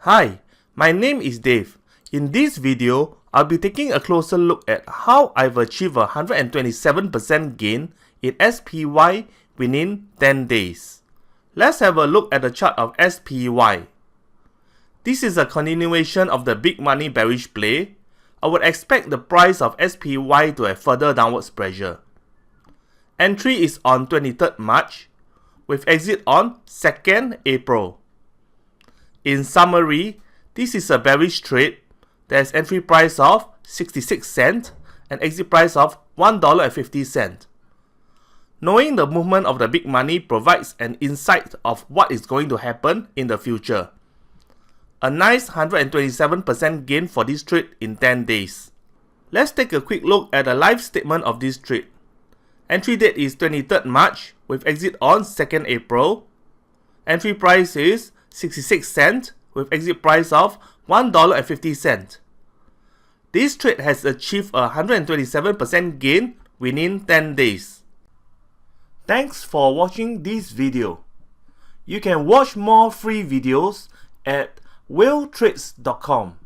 Hi, my name is Dave. In this video, I'll be taking a closer look at how I've achieved a 127% gain in SPY within 10 days. Let's have a look at the chart of SPY. This is a continuation of the big money bearish play. I would expect the price of SPY to have further downwards pressure. Entry is on 23rd March, with exit on 2nd April. In summary, this is a bearish trade. There's entry price of 66 cents and exit price of $1.50. Knowing the movement of the big money provides an insight of what is going to happen in the future. A nice 127% gain for this trade in 10 days. Let's take a quick look at the live statement of this trade. Entry date is 23rd March with exit on 2nd April. Entry price is 66 cents with exit price of $1.50. This trade has achieved a 127% gain within 10 days. Thanks for watching this video. You can watch more free videos at WhaleTrades.com.